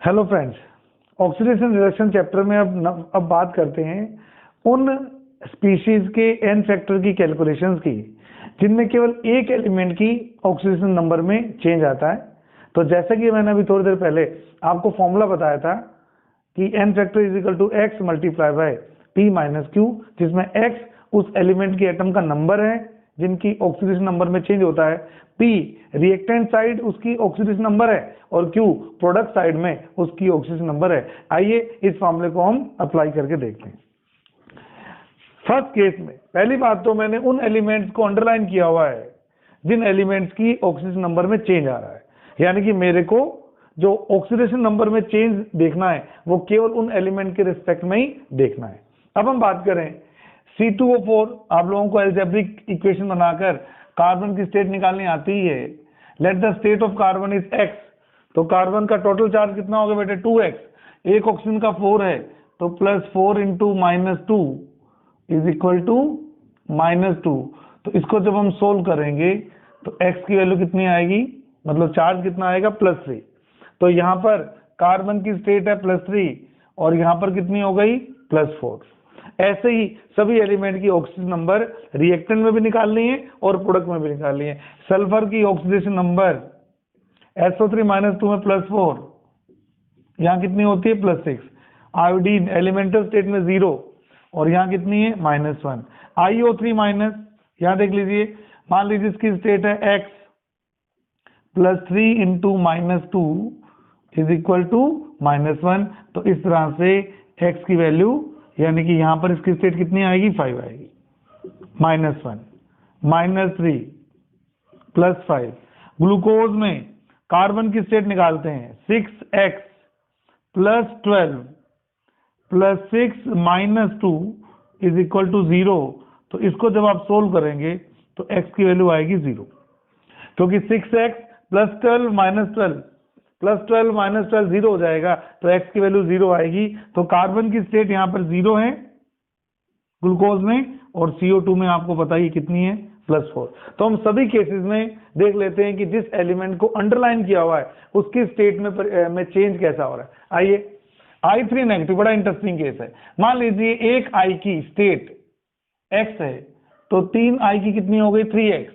Hello friends, oxidation reduction chapter में अब बात करते हैं उन स्पीशीज के एन फैक्टर की कैलकुलेशंस की जिनमें केवल एक एलिमेंट की ऑक्सीडेशन नंबर में चेंज आता है। तो जैसा कि मैंने अभी थोड़ी देर पहले आपको फॉर्मूला बताया था कि n factor is equal to x multiply by P minus Q, जिसमें एक्स उस एलिमेंट की एटम का नंबर है जिनकी ऑक्सीडेशन नंबर में चेंज होता है, P रिएक्टेंट साइड उसकी ऑक्सीडेशन नंबर है और Q प्रोडक्ट साइड में उसकी ऑक्सीडेशन नंबर है। आइए इस फॉर्मूले को हम अप्लाई करके देखते हैं। फर्स्ट केस में पहली बात तो मैंने उन एलिमेंट्स को अंडरलाइन किया हुआ है जिन एलिमेंट्स की ऑक्सीडेशन नंबर में चेंज आ रहा है, यानी कि मेरे को जो ऑक्सीडेशन नंबर में चेंज देखना है वो केवल उन एलिमेंट के रिस्पेक्ट में ही देखना है। अब हम बात करें C2O4, आप लोगों को एल्जेब्रिक इक्वेशन बनाकर कार्बन की स्टेट निकालनी आती ही है। Let the state of carbon is x, तो कार्बन का टोटल चार्ज कितना होगा बेटे 2x, एक ऑक्सीजन का 4 है तो +4 इंटू -2 इज इक्वल टू -2। तो इसको जब हम सोल्व करेंगे तो x की वैल्यू कितनी आएगी, मतलब चार्ज कितना आएगा +3। तो यहाँ पर कार्बन की स्टेट है +3 और यहाँ पर कितनी हो गई +4। ऐसे ही सभी एलिमेंट की ऑक्सीजन नंबर रिएक्टेंट में भी निकालनी है और प्रोडक्ट में भी निकालनी है। सल्फर की ऑक्सीडेशन नंबर SO3 -2 में +4, यहाँ कितनी होती है +6। आयोडीन एलिमेंटल स्टेट में 0 और यहाँ कितनी है -1। IO3 यहाँ देख लीजिए, मान लीजिए इसकी स्टेट है x +3 into -2 is equal to -1। तो इस तरह से x की वैल्यू, यानी कि यहाँ पर इसकी स्टेट कितनी आएगी 5 आएगी, -1 -3 +5। ग्लूकोज में कार्बन की स्टेट निकालते हैं 6x +12 +6 -2 इज इक्वल टू 0। तो इसको जब आप सोल्व करेंगे तो x की वैल्यू आएगी 0, क्योंकि 6x +12 -12 0 हो जाएगा तो x की वैल्यू 0 आएगी। तो कार्बन की स्टेट यहाँ पर 0 है ग्लूकोज में और CO2 में आपको पता ही कितनी है +4। तो हम सभी केसेस में देख लेते हैं कि जिस एलिमेंट को अंडरलाइन किया हुआ है उसकी स्टेट में चेंज कैसा हो रहा है। आइए I3 नेगेटिव, बड़ा इंटरेस्टिंग केस है। मान लीजिए एक I की स्टेट x है तो 3 I की कितनी हो गई 3x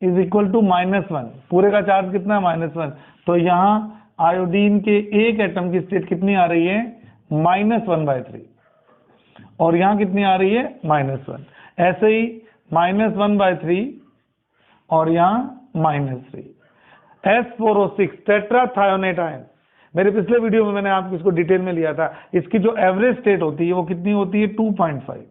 इज इक्वल टू -1। पूरे का चार्ज कितना है -1। तो यहाँ आयोडीन के एक एटम की स्टेट कितनी आ रही है -1/3 और यहाँ कितनी आ रही है -1। ऐसे ही -1/3 और यहाँ -3। S4O6 टेट्राथायोनेट आयन, मेरे पिछले वीडियो में मैंने आपको इसको डिटेल में लिया था। इसकी जो एवरेज स्टेट होती है वो कितनी होती है 2.5।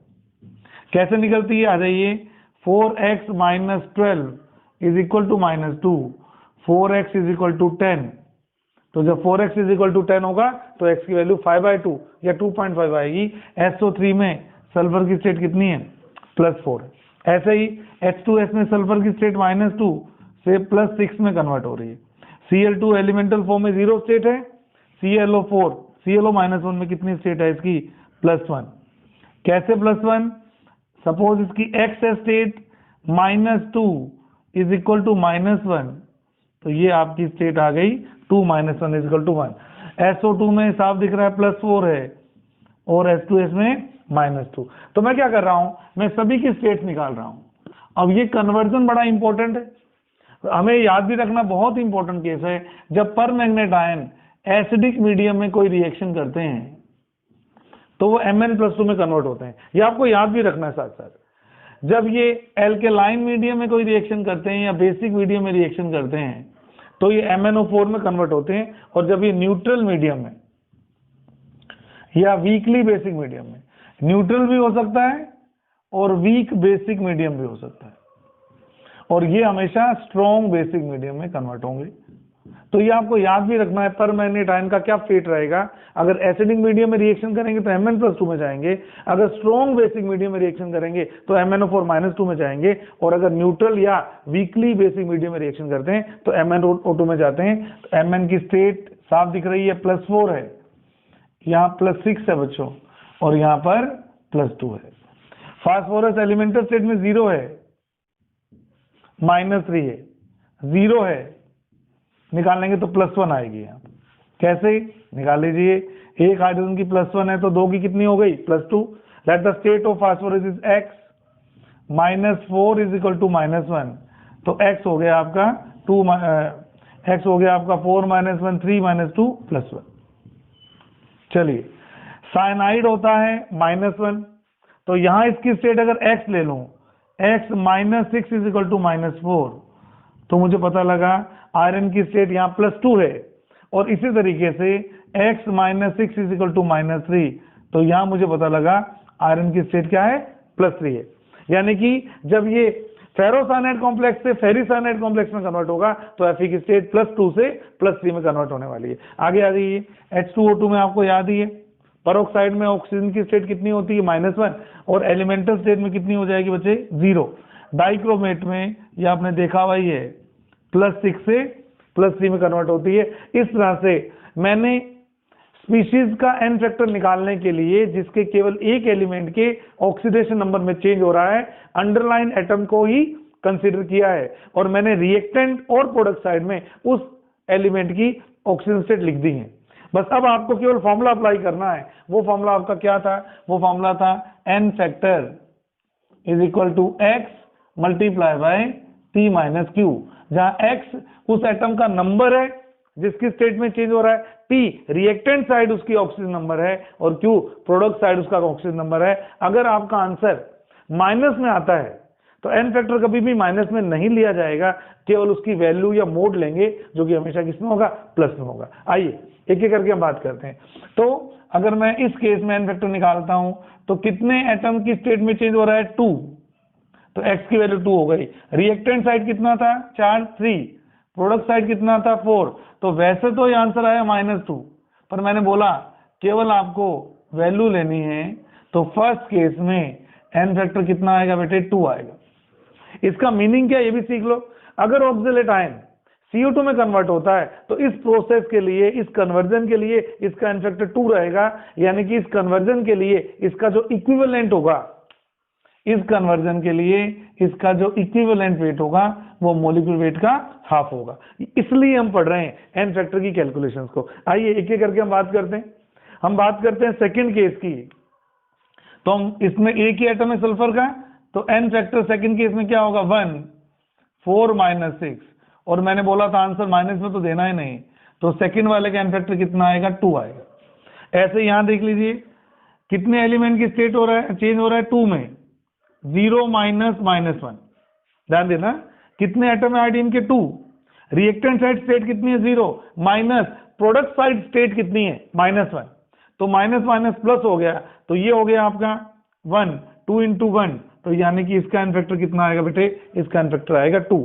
कैसे निकलती है, आ जाइए 4x -12 is equal to -2, 4x is equal to 10। तो जब 4x इज इक्वल टू 10 होगा तो x की वैल्यू 5/2 या 2.5 आएगी। SO3 में सल्फर की स्टेट कितनी है +4। ऐसे ही H2S में सल्फर की स्टेट -2 से +6 में कन्वर्ट हो रही है। Cl2 एलिमेंटल फॉर्म में 0 स्टेट है। ClO -1 में कितनी स्टेट है इसकी +1। कैसे +1, सपोज इसकी x है स्टेट -2 इज इक्वल टू -1, तो ये आपकी स्टेट आ गई 2 -1 इज इक्वल टू 1। SO2 में साफ दिख रहा है +4 है और H2S में -2। तो मैं क्या कर रहा हूं, मैं सभी की स्टेट्स निकाल रहा हूं। अब ये कन्वर्जन बड़ा इंपॉर्टेंट है, हमें याद भी रखना, बहुत इंपॉर्टेंट केस है। जब पर मैग्नेट आयन एसिडिक मीडियम में कोई रिएक्शन करते हैं तो वो Mn+2 में कन्वर्ट होते हैं, ये आपको याद भी रखना है साथ साथ। जब ये एल्केलाइन मीडियम में कोई रिएक्शन करते हैं या बेसिक मीडियम में रिएक्शन करते हैं तो ये MnO4 में कन्वर्ट होते हैं। और जब ये न्यूट्रल मीडियम में या वीकली बेसिक मीडियम में, न्यूट्रल भी हो सकता है और वीक बेसिक मीडियम भी हो सकता है, और ये हमेशा स्ट्रॉन्ग बेसिक मीडियम में कन्वर्ट होंगे। तो ये आपको याद भी रखना है पर मैग्नेट आयन का क्या फेट रहेगा। अगर एसिडिक मीडियम में रिएक्शन करेंगे तो Mn+2 में जाएंगे, अगर स्ट्रॉन्ग बेसिक मीडियम में रिएक्शन करेंगे तो MnO4 -2 में जाएंगे, और अगर न्यूट्रल या वीकली बेसिक मीडियम में रिएक्शन करते हैं तो MnO2 में जाते हैं। तो Mn की स्टेट साफ दिख रही है +4 है, यहाँ +6 है बच्चों, और यहाँ पर +2 है। फास्फोरस एलिमेंटल स्टेट में 0 है, -3 है, 0 है, निकालेंगे तो +1 आएगी यहाँ। कैसे निकाल लीजिए, एक हाइड्रोजन की +1 है तो 2 की कितनी हो गई +2। Let the state of phosphorus is x, -4 is equal to -1, तो x हो गया आपका 2 x हो गया आपका 4 - 1 3 - 2 +1। चलिए साइनाइड होता है -1, तो यहां इसकी स्टेट अगर x ले लूं, x -6 इज इक्वल टू -4, तो मुझे पता लगा आयरन की स्टेट यहाँ +2 है। और इसी तरीके से x -6 इज इक्वल टू -3, तो यहाँ मुझे पता लगा आयरन की स्टेट क्या है +3 है। यानी कि जब ये फेरोसाइनाइड कॉम्प्लेक्स से फेरिसाइनाइड कॉम्प्लेक्स में कन्वर्ट होगा तो Fe की स्टेट +2 से +3 में कन्वर्ट होने वाली है। आगे आ जाइए, H2O2 में आपको याद ही है, परोक्साइड में ऑक्सीजन की स्टेट कितनी होती है -1, और एलिमेंटल स्टेट में कितनी हो जाएगी बच्चे 0। डाइक्रोमेट में ये आपने देखा हुआ ही है, +6 से +3 में कन्वर्ट होती है। इस तरह से मैंने स्पीशीज का एन फैक्टर निकालने के लिए जिसके केवल एक एलिमेंट के ऑक्सीडेशन नंबर में चेंज हो रहा है, अंडरलाइन एटम को ही कंसीडर किया है, और मैंने रिएक्टेंट और प्रोडक्ट साइड में उस एलिमेंट की ऑक्सीजन स्टेट लिख दी है। बस अब आपको केवल फॉर्मूला अप्लाई करना है। वो फॉर्मूला आपका क्या था? वो फॉर्मूला था n factor is equal to x multiply by P - Q, जहां x उस एटम का नंबर है जिसकी स्टेट में चेंज हो रहा है, P रिएक्टेंट साइड उसकी ऑक्सीजन नंबर है, और Q प्रोडक्ट साइड उसका ऑक्सीजन नंबर है। अगर आपका आंसर माइनस में आता है तो एन फैक्टर कभी भी माइनस में नहीं लिया जाएगा, केवल उसकी वैल्यू या मोड लेंगे, जो कि हमेशा किसमें होगा प्लस में होगा। आइए एक एक करके हम बात करते हैं। तो अगर मैं इस केस में एन फैक्टर निकालता हूं तो कितने एटम की स्टेट में चेंज हो रहा है 2, तो x की वैल्यू 2 हो गई। रिएक्टेंट साइड कितना था 4 3, प्रोडक्ट साइड कितना था 4, तो वैसे तो ये आंसर आया -2, पर मैंने बोला केवल आपको वैल्यू लेनी है, तो फर्स्ट केस में एन फैक्टर कितना आएगा बेटे 2 आएगा। इसका मीनिंग क्या ये भी सीख लो। अगर ऑक्सिलेट आयन CO2 में कन्वर्ट होता है तो इस प्रोसेस के लिए, इस कन्वर्जन के लिए इसका एन फैक्टर 2 रहेगा, यानी कि इस कन्वर्जन के लिए इसका जो इक्विवेलेंट होगा, इस कन्वर्जन के लिए इसका जो इक्विवेलेंट वेट होगा वो मॉलिक्यूलर वेट का हाफ होगा। इसलिए हम पढ़ रहे हैं एन फैक्टर की कैलकुलेशंस को। आइए एक एक करके हम बात करते हैं। हम बात करते हैं सेकंड केस की। तो हम इसमें एक ही एटम है सल्फर का, तो एन फैक्टर सेकंड केस में क्या होगा 1 4 - 6, और मैंने बोला था आंसर माइनस में तो देना ही नहीं, तो सेकंड वाले का एन फैक्टर कितना आएगा 2 आएगा। ऐसे यहां देख लीजिए कितने एलिमेंट की स्टेट हो रहा है, चेंज हो रहा है 2 में, 0 -1। ध्यान देना कितने एटम है आयोडीन के 2, रिएक्टेंट साइड स्टेट कितनी है 0, माइनस प्रोडक्ट साइड स्टेट कितनी है -1, तो माइनस माइनस प्लस हो गया, तो ये हो गया आपका 1 2 × 1, तो यानी कि इसका एन फैक्टर कितना आएगा बेटे, इसका एन फैक्टर आएगा 2।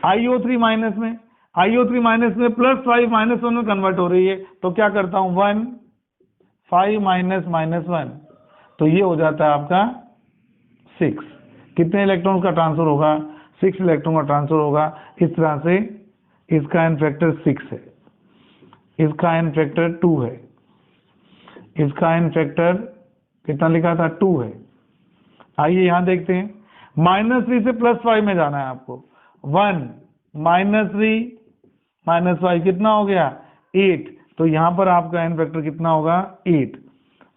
IO3 माइनस में, IO3 माइनस में +5 -1 में कन्वर्ट हो रही है, तो क्या करता हूं 1 5 -1, तो ये हो जाता है आपका 6। कितने इलेक्ट्रॉन का ट्रांसफर होगा, 6 इलेक्ट्रॉन का ट्रांसफर होगा। इस तरह से इसका एन फैक्टर 6 है, इसका एन फैक्टर 2 है, इसका एन फैक्टर कितना लिखा था 2 है। आइए यहां देखते हैं, -3 से +5 में जाना है आपको। 1 -3 -5 कितना हो गया 8, तो यहां पर आपका एन फैक्टर कितना होगा 8।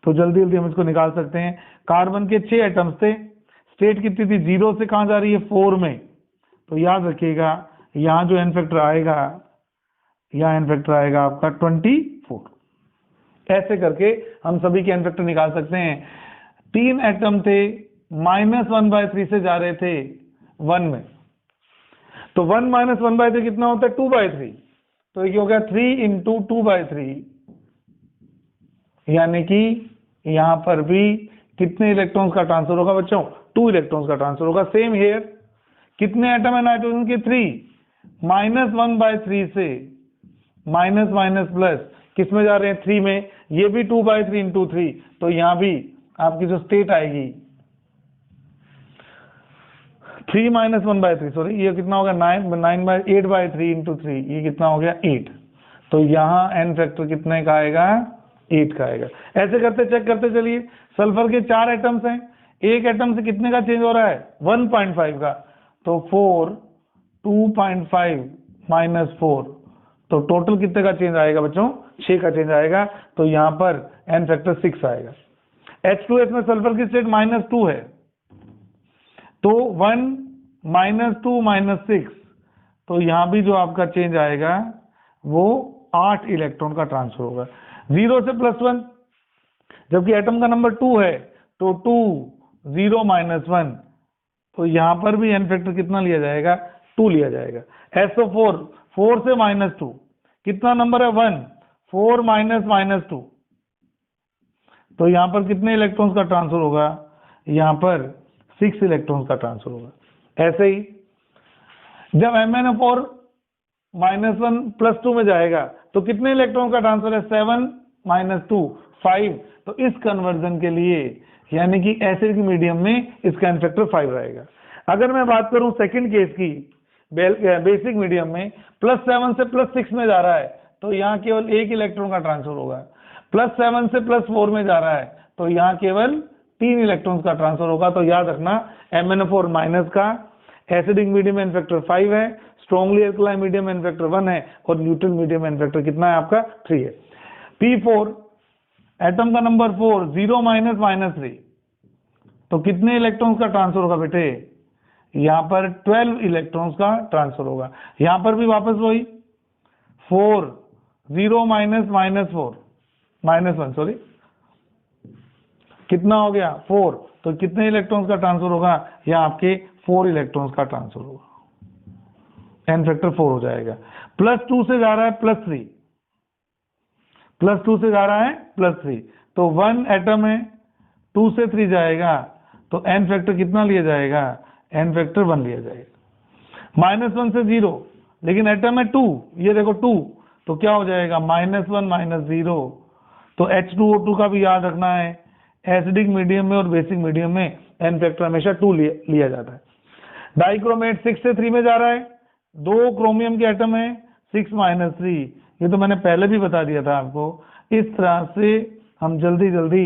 तो जल्दी जल्दी हम इसको निकाल सकते हैं। कार्बन के 6 एटम्स थे, स्टेट कितनी थी 0 से कहां जा रही है 4 में, तो याद रखिएगा यहां जो एन फैक्टर आएगा, यहां एन फैक्टर आएगा आपका 24। ऐसे करके हम सभी के एन फैक्टर निकाल सकते हैं। 3 एटम थे -1/3 से जा रहे थे 1 में, तो 1 - 1/3 कितना होता है 2/3, तो ये हो गया 3 × 2/3, यानी कि यहां पर भी कितने इलेक्ट्रॉन्स का ट्रांसफर होगा बच्चों, 2 इलेक्ट्रॉन्स का ट्रांसफर होगा। सेम हेयर, कितने एटम है नाइट्रोजन के 3, -1/3 से माइनस माइनस प्लस किस में जा रहे हैं 3 में, ये भी 2/3 × 3, तो यहां भी आपकी जो स्टेट आएगी 3 - 1/3, सॉरी ये कितना होगा 8/3 × 3, ये कितना हो गया 8, तो यहाँ एन फैक्टर कितने का आएगा 8 का आएगा। ऐसे करते चेक करते चलिए। सल्फर के 4 एटम्स हैं, एक एटम से कितने का चेंज हो रहा है 1.5 का, तो 4 2.5 - 4, तो टोटल कितने का चेंज आएगा बच्चों? 6 का चेंज आएगा। तो यहाँ पर n फैक्टर 6 आएगा। H2S में सल्फर की स्टेट -2 है, तो 1 -2 -6, तो यहाँ भी जो आपका चेंज आएगा वो 8 इलेक्ट्रॉन का ट्रांसफर होगा। 0 से +1, जबकि एटम का नंबर 2 है, तो 2 0 -1, तो यहाँ पर भी n फैक्टर कितना लिया जाएगा? 2 लिया जाएगा। SO4 4 से -2, कितना नंबर है? 1, 4 -2, तो यहाँ पर कितने इलेक्ट्रॉन्स का ट्रांसफर होगा? यहाँ पर 6 इलेक्ट्रॉन्स का ट्रांसफर होगा। ऐसे ही जब MnO4 -1 +2 में जाएगा तो कितने इलेक्ट्रॉन का ट्रांसफर है? 7 -2 5। तो इस कन्वर्जन के लिए यानी कि एसिडिक मीडियम में इसका n फैक्टर 5 रहेगा। अगर मैं बात करूं सेकंड केस की, बेसिक मीडियम में +7 से +6 में जा रहा है, तो यहाँ केवल 1 इलेक्ट्रॉन का ट्रांसफर होगा। +7 से +4 में जा रहा है, तो यहाँ केवल 3 इलेक्ट्रॉन्स का ट्रांसफर होगा। तो याद रखना MnO4 माइनस का एसिडिक मीडियम n फैक्टर 5 है, strongly alkaline medium n factor 1 है, और न्यूट्रल मीडियम n फैक्टर कितना है आपका? 3 है। P4 एटम का नंबर 4 0 -3, तो कितने इलेक्ट्रॉन्स का ट्रांसफर होगा बेटे? यहाँ पर 12 इलेक्ट्रॉन्स का ट्रांसफर होगा। यहाँ पर भी वापस वही 4 0 -1 सॉरी, कितना हो गया? 4, तो कितने इलेक्ट्रॉन्स का ट्रांसफर होगा? यहाँ आपके 4 इलेक्ट्रॉन्स का ट्रांसफर होगा, n फैक्टर 4 हो जाएगा। +2 से जा रहा है +3, +2 से जा रहा है +3, तो 1 एटम है, 2 से 3 जाएगा, तो n फैक्टर कितना लिया जाएगा? n फैक्टर 1 लिया जाएगा। -1 से 0, लेकिन एटम है 2, ये देखो 2, तो क्या हो जाएगा? -1 -0, तो H2O2 का भी याद रखना है, एसिडिक मीडियम में और बेसिक मीडियम में n फैक्टर हमेशा 2 लिया जाता है। डाइक्रोमेट 6 से 3 में जा रहा है, 2 क्रोमियम के एटम है, 6 -3, ये तो मैंने पहले भी बता दिया था आपको। इस तरह से हम जल्दी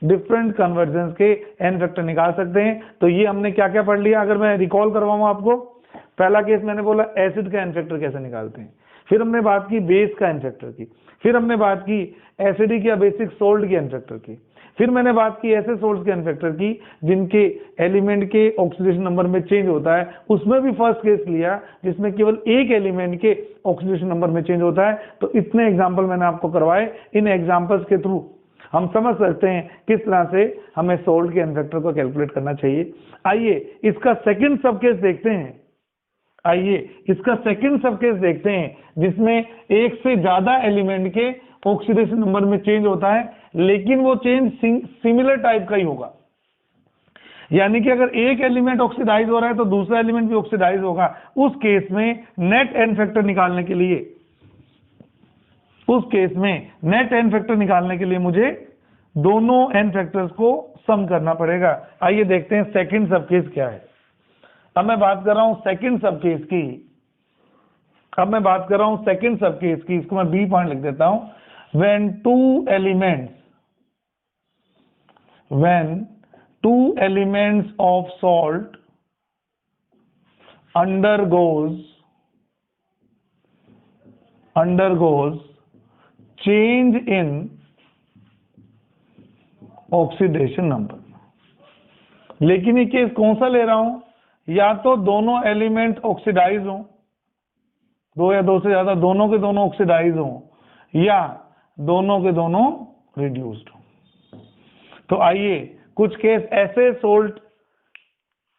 डिफरेंट कन्वर्जेंस के n फैक्टर निकाल सकते हैं। तो ये हमने क्या क्या पढ़ लिया? अगर मैं रिकॉल करवाऊं आपको, पहला केस मैंने बोला एसिड का n फैक्टर कैसे निकालते हैं, फिर हमने बात की बेस का n फैक्टर की, फिर हमने बात की एसिडिक या बेसिक सोल्ट के n फैक्टर की, फिर मैंने बात की ऐसे सोल्ट के n फैक्टर की जिनके एलिमेंट के ऑक्सीडेशन नंबर में चेंज होता है, उसमें भी फर्स्ट केस लिया जिसमें केवल एक एलिमेंट के ऑक्सीडेशन नंबर में चेंज होता है। तो इतने एग्जाम्पल मैंने आपको करवाए, इन एग्जाम्पल्स के थ्रू हम समझ सकते हैं किस तरह से हमें सोल्ट के n फैक्टर को कैलकुलेट करना चाहिए। आइए इसका सेकंड सब केस देखते हैं, देखते हैं जिसमें एक से ज्यादा एलिमेंट के ऑक्सीडेशन नंबर में चेंज होता है, लेकिन वो चेंज सिमिलर टाइप का ही होगा। यानी कि अगर एक एलिमेंट ऑक्सीडाइज हो रहा है तो दूसरा एलिमेंट भी ऑक्सीडाइज होगा। उस केस में नेट n फैक्टर निकालने के लिए मुझे दोनों n फैक्टर्स को सम करना पड़ेगा। आइए देखते हैं सेकंड सब केस क्या है। अब मैं बात कर रहा हूं सेकंड सब केस की, इसको मैं बी पॉइंट लिख देता हूं। when two elements of salt undergoes change in oxidation number. लेकिन ये केस कौन सा ले रहा हूं? या तो दोनों एलिमेंट ऑक्सीडाइज हो, दो या दो से ज्यादा, दोनों के दोनों ऑक्सीडाइज हो, या दोनों के दोनों रिड्यूस्ड हो। तो आइए कुछ केस ऐसे सोल्ट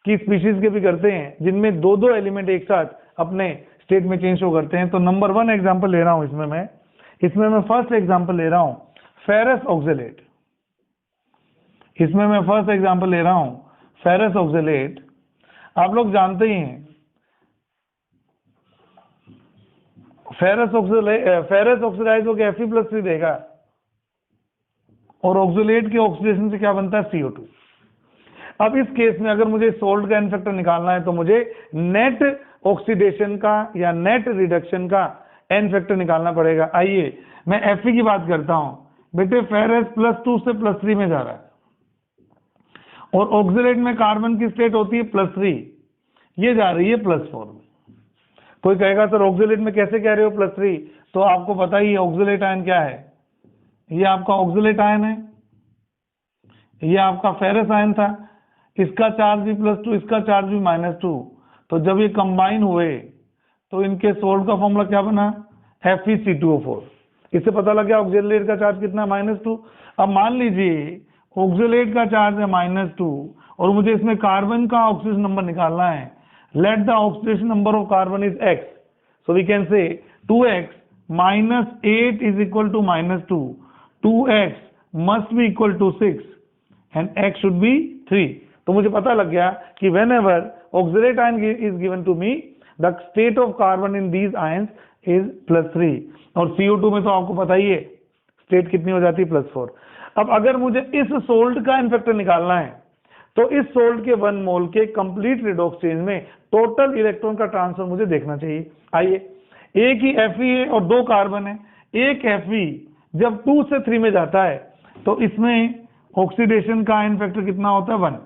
की स्पीशीज के भी करते हैं जिनमें दो एलिमेंट एक साथ अपने स्टेट में चेंज हो करते हैं। तो नंबर 1 एग्जांपल ले रहा हूं इसमें मैं फर्स्ट एग्जांपल ले रहा हूं फेरस ऑक्जेलेट। फेरस ऑक्जेलेट आप लोग जानते ही हैं, फेरस ऑक्सीडाइज होकर Fe+3 देगा, और ऑक्जेलेट के ऑक्सीडेशन से क्या बनता है? CO2। अब इस केस में अगर मुझे सोल्ट का n फैक्टर निकालना है तो मुझे नेट ऑक्सीडेशन का या नेट रिडक्शन का n फैक्टर निकालना पड़ेगा। आइए मैं Fe की बात करता हूं। बेटे फेरस +2 से +3 में जा रहा है, और ऑक्जेलेट में कार्बन की स्टेट होती है +3, ये जा रही है +4 में। कोई कहेगा सर ऑक्सिलेट में कैसे कह रहे हो +3, तो आपको पता ही है ऑक्सिलेट आयन क्या है, ये आपका ऑक्सिलेट आयन है, ये आपका फेरस आयन था, इसका चार्ज भी +2, इसका चार्ज भी -2, तो जब ये कंबाइन हुए तो इनके सोल्ट का फॉर्मूला क्या बना, FeC2O4। इससे पता लग गया ऑक्सिलेट का चार्ज कितना, -2। अब मान लीजिए ऑक्सिलेट का चार्ज है -2 और मुझे इसमें कार्बन का ऑक्सीजन नंबर निकालना है। Let the oxidation number of carbon is x, so we can say 2x -8 is equal to -2, 2x must be equal to 6 and x should be 3। तो मुझे पता लग गया कि whenever oxalate ion is given to me, the state of carbon in these ions is +3, और CO2 में तो आपको पता ही है स्टेट कितनी हो जाती है, +4। अब अगर मुझे इस सोल्ट का इन्फेक्टर निकालना है तो इस सोल्ट के 1 मोल के कंप्लीट रिडॉक्स चेंज में टोटल इलेक्ट्रॉन का ट्रांसफर मुझे देखना चाहिए। आइए, एक ही Fe है और 2 कार्बन है, एक Fe जब 2 से 3 में जाता है तो इसमें ऑक्सीडेशन का आयन फैक्टर कितना होता है, 1।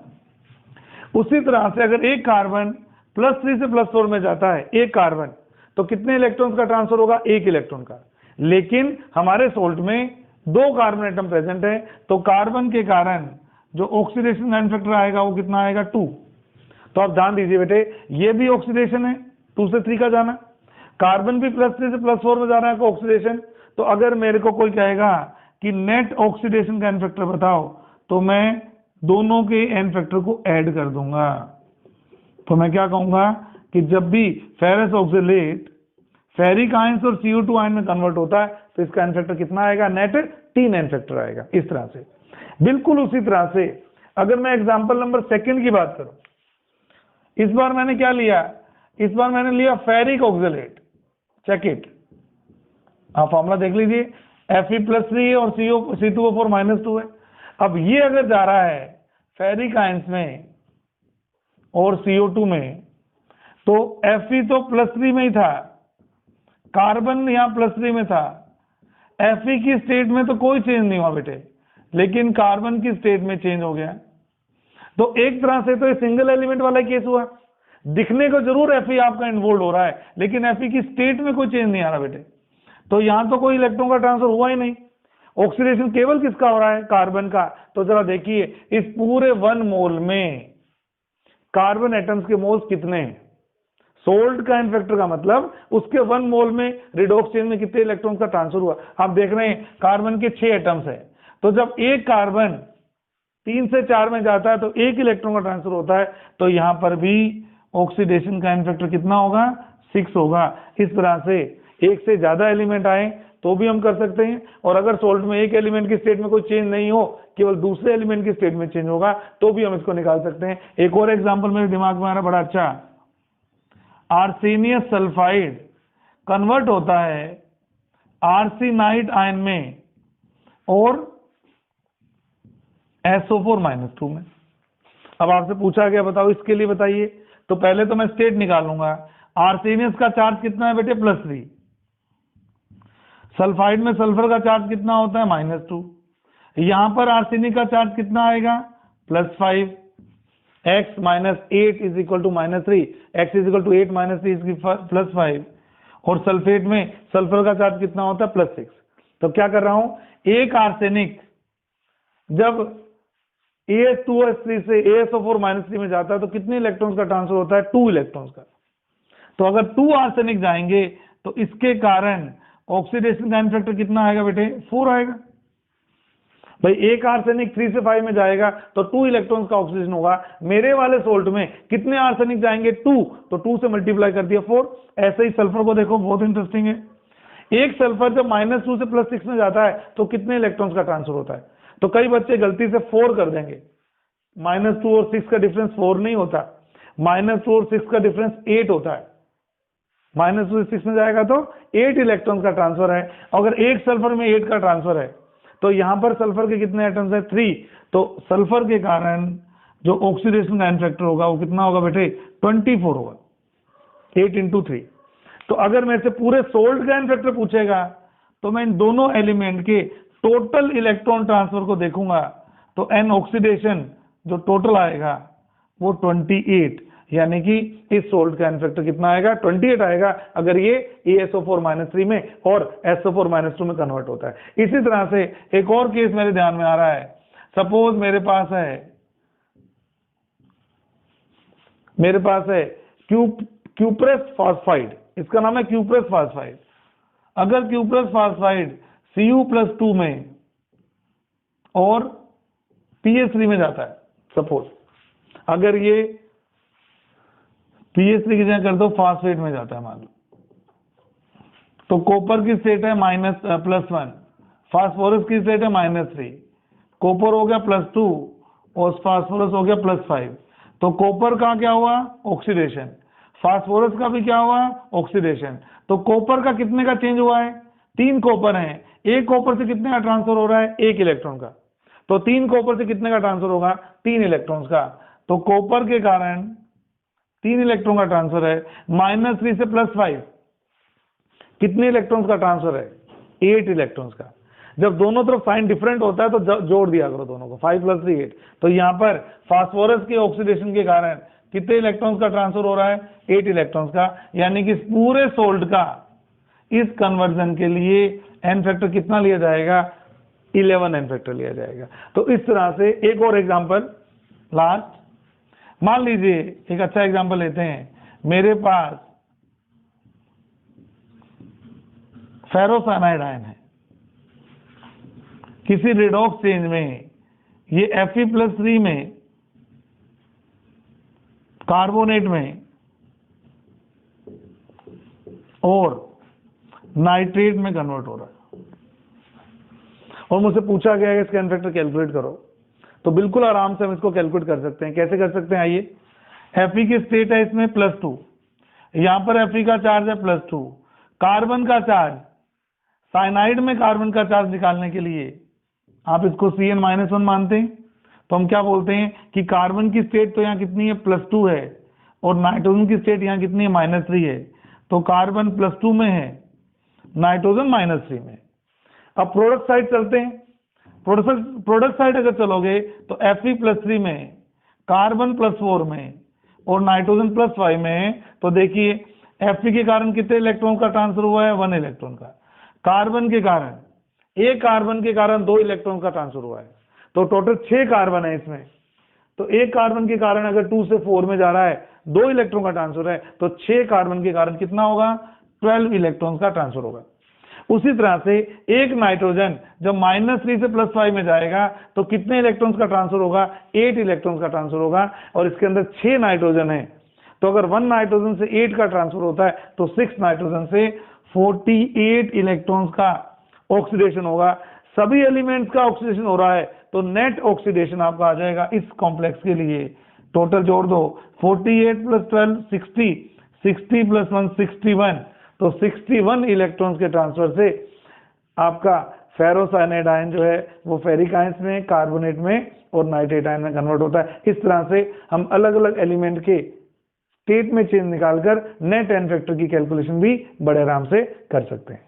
उसी तरह से अगर एक कार्बन +3 से +4 में जाता है, एक कार्बन, तो कितने इलेक्ट्रॉन्स का ट्रांसफर होगा, 1 इलेक्ट्रॉन का। लेकिन हमारे सोल्ट में 2 कार्बन एटम प्रेजेंट है, तो कार्बन के कारण जो ऑक्सीडेशन आयन फैक्टर आएगा वो कितना आएगा, 2। तो आप ध्यान दीजिए बेटे, ये भी ऑक्सीडेशन है, 2 से 3 का जाना, कार्बन भी +3 से +4 में जा रहा है ऑक्सीडेशन। तो अगर मेरे को कोई कहेगा कि नेट ऑक्सीडेशन का एन फैक्टर बताओ, तो मैं दोनों के एन फैक्टर को ऐड कर दूंगा। तो मैं क्या कहूंगा कि जब भी फेरस ऑक्सिलेट फेरिक आयंस और CO2 आयन में कन्वर्ट होता है तो इसका एन फैक्टर कितना आएगा, नेट 3 एन फैक्टर आएगा। इस तरह से बिल्कुल उसी तरह से अगर मैं एग्जांपल नंबर 2 की बात करूं, इस बार मैंने क्या लिया, इस बार मैंने लिया फेरिक ऑक्सिलेट। चेक इट, आप फॉर्मूला देख लीजिए, Fe+3 है और C2O4 -2 है। अब ये अगर जा रहा है फेरिक आयंस में और CO2 में, तो Fe तो +3 में ही था, कार्बन यहां +3 में था, Fe की स्टेट में तो कोई चेंज नहीं हुआ बेटे, लेकिन कार्बन की स्टेट में चेंज हो गया। तो एक तरह से तो ये सिंगल एलिमेंट वाला केस हुआ, दिखने को जरूर Fe आपका इन्वॉल्व हो रहा है, लेकिन Fe की स्टेट में कोई चेंज नहीं आ रहा बेटे। तो यहां तो कोई इलेक्ट्रॉन का ट्रांसफर हुआ ही नहीं, ऑक्सीडेशन केवल किसका हो रहा है, कार्बन का। तो जरा देखिए, इस पूरे 1 मोल में कार्बन एटम्स के मोल्स कितने हैं, सोल्ट का एन फैक्टर का मतलब उसके 1 मोल में रिडॉक्स चेन में कितने इलेक्ट्रॉन का ट्रांसफर हुआ। आप देख रहे हैं कार्बन के 6 एटम्स है, तो जब एक कार्बन 3 से 4 में जाता है तो 1 इलेक्ट्रॉन का ट्रांसफर होता है। तो यहां पर भी ऑक्सीडेशन का एन फैक्टर कितना होगा, 6 होगा। इस तरह से एक से ज्यादा एलिमेंट आए तो भी हम कर सकते हैं, और अगर सोल्ट में एक एलिमेंट की स्टेट में कोई चेंज नहीं हो, केवल दूसरे एलिमेंट की स्टेट में चेंज होगा, तो भी हम इसको निकाल सकते हैं। एक और एग्जांपल मेरे दिमाग में आ रहा बड़ा अच्छा, आर्सेनियस सल्फाइड कन्वर्ट होता है आर्सेनाइड आयन में और SO4 -2 में। अब आपसे पूछा गया बताओ इसके लिए बताइए, तो पहले तो मैं स्टेट निकालूंगा। आर्सेनियस का चार्ज कितना है बेटे, +3। सल्फाइड में सल्फर का चार्ज कितना होता है, -2। यहां पर आर्सेनिक का चार्ज कितना आएगा, +5। x -8 is equal to -3, x is equal to 8 - 3 इसकी +5। और सल्फेट में सल्फर का चार्ज कितना होता है, +6। तो क्या कर रहा हूं, एक आर्सेनिक जब AS2O3 से ASO4 -3 में जाता है तो कितने इलेक्ट्रॉन्स का ट्रांसफर होता है, 2 इलेक्ट्रॉन्स का। तो अगर 2 आर्सेनिक जाएंगे तो इसके कारण ऑक्सीडेशन का एन फैक्टर कितना आएगा बेटे, 4 आएगा। भाई एक आर्सेनिक 3 से 5 में जाएगा तो 2 इलेक्ट्रॉन्स का ऑक्सीजन होगा। मेरे वाले सोल्ट में कितने आर्सेनिक जाएंगे, 2, तो 2 से मल्टीप्लाई कर दिया 4। ऐसे ही सल्फर को देखो, बहुत इंटरेस्टिंग है। एक सल्फर जब -2 से +6 में जाता है तो कितने इलेक्ट्रॉन्स का ट्रांसफर होता है। तो कई बच्चे गलती से 4 कर देंगे, -2 और 6 का डिफरेंस 4 नहीं होता, -2 और 6 का डिफरेंस 8 होता है। -2 से 6 में जाएगा तो 8 इलेक्ट्रॉन का ट्रांसफर है। अगर एक सल्फर में 8 का ट्रांसफर है तो यहां पर सल्फर के कितने एटम्स है, 3। तो सल्फर के कारण जो ऑक्सीडेशन का एन फैक्टर होगा वो कितना होगा बेटे, 24 होगा, 8 × 3। तो अगर मेरे से पूरे सोल्ट का एन फैक्टर पूछेगा तो मैं इन दोनों एलिमेंट के टोटल इलेक्ट्रॉन ट्रांसफर को देखूंगा, तो एन ऑक्सीडेशन जो टोटल आएगा वो 28, यानी कि इस सोल्ट का एन फैक्टर कितना आएगा, 28 आएगा अगर ये ESO4-3 में और SO4-2 में कन्वर्ट होता है। इसी तरह से एक और केस मेरे ध्यान में आ रहा है। सपोज मेरे पास है क्यूप्रेस फॉस्फाइड, इसका नाम है क्यूप्रेस फॉस्फाइड। अगर क्यूप्रेस फॉस्फाइड Cu+2 में और PS3 में जाता है, सपोज अगर ये PS3 की जगह कर दो फास्फेट में जाता है मान लो, तो कॉपर की स्टेट है +1, फास्फोरस की स्टेट है -3, कॉपर हो गया +2 और फास्फोरस हो गया +5। तो कॉपर का क्या हुआ, ऑक्सीडेशन, फास्फोरस का भी क्या हुआ, ऑक्सीडेशन। तो कॉपर का कितने का चेंज हुआ है, 3 कॉपर हैं, एक कॉपर से कितने का ट्रांसफर हो रहा है, 1 इलेक्ट्रॉन का। तो 3 कॉपर से कितने का ट्रांसफर होगा, 3 इलेक्ट्रॉन्स का। तो कॉपर के कारण 3 इलेक्ट्रॉन का ट्रांसफर है। -3 से +5 कितने इलेक्ट्रॉन्स का ट्रांसफर है, 8 इलेक्ट्रॉन्स का। जब दोनों तरफ साइन डिफरेंट होता है तो जोड़ दिया करो दोनों को, 5 + 3 8। तो यहाँ पर फास्फोरस के ऑक्सीडेशन के कारण कितने इलेक्ट्रॉन्स का ट्रांसफर हो रहा है, 8 इलेक्ट्रॉन्स का। यानी कि पूरे सोल्ट का इस कन्वर्जन के लिए एन फैक्टर कितना लिया जाएगा, 11 एन फैक्टर लिया जाएगा। तो इस तरह से एक और एग्जांपल लास्ट, मान लीजिए एक अच्छा एग्जांपल लेते हैं। मेरे पास फेरोसाइनाइड आयन है, किसी रेडॉक्स चेंज में ये Fe+3 में कार्बोनेट में और नाइट्रेट में कन्वर्ट हो रहा है और मुझसे पूछा गया है इसका एन फैक्टर कैलकुलेट करो। तो बिल्कुल आराम से हम इसको कैलकुलेट कर सकते हैं। कैसे कर सकते हैं, आइए। Fe की स्टेट है इसमें +2, यहां पर Fe का चार्ज है +2, कार्बन का चार्ज, साइनाइड में कार्बन का चार्ज निकालने के लिए आप इसको Cn-1 मानते हैं। तो हम क्या बोलते हैं कि कार्बन की स्टेट तो यहाँ कितनी है, +2 है, और नाइट्रोजन की स्टेट यहाँ कितनी है, -3 है। तो कार्बन +2 में है, नाइट्रोजन -3 में। अब प्रोडक्ट साइड चलते हैं। प्रोडक्ट साइड अगर चलोगे तो Fe+3 में, कार्बन +4 में और नाइट्रोजन +5 में। तो देखिए Fe के कारण कितने इलेक्ट्रॉन का ट्रांसफर हुआ है, 1 इलेक्ट्रॉन का। कार्बन के कारण, एक कार्बन के कारण 2 इलेक्ट्रॉन का ट्रांसफर हुआ है। तो टोटल 6 कार्बन है इसमें। तो एक कार्बन के कारण अगर 2 से 4 में जा रहा है, 2 इलेक्ट्रॉन का ट्रांसफर है, तो 6 कार्बन के कारण कितना होगा, 12 इलेक्ट्रॉन का ट्रांसफर होगा। उसी तरह से एक नाइट्रोजन जब -3 से +5 में जाएगा तो कितने इलेक्ट्रॉन्स का ट्रांसफर होगा, 8 इलेक्ट्रॉन्स का ट्रांसफर होगा। और इसके अंदर 6 नाइट्रोजन है, तो अगर 1 नाइट्रोजन से 8 का ट्रांसफर होता है तो 6 नाइट्रोजन से 48 इलेक्ट्रॉन्स का ऑक्सीडेशन होगा। सभी एलिमेंट्स का ऑक्सीडेशन हो रहा है, तो नेट ऑक्सीडेशन आपका आ जाएगा इस कॉम्प्लेक्स के लिए। टोटल जोड़ दो, 48 + 12 60, 60 + 1 61। तो 61 इलेक्ट्रॉन्स के ट्रांसफर से आपका फेरोसाइनाइड आयन जो है वो फेरिक आयंस में, कार्बोनेट में और नाइट्रेट आयन में कन्वर्ट होता है। इस तरह से हम अलग अलग एलिमेंट के स्टेट में चेंज निकालकर नेट एन फैक्टर की कैलकुलेशन भी बड़े आराम से कर सकते हैं।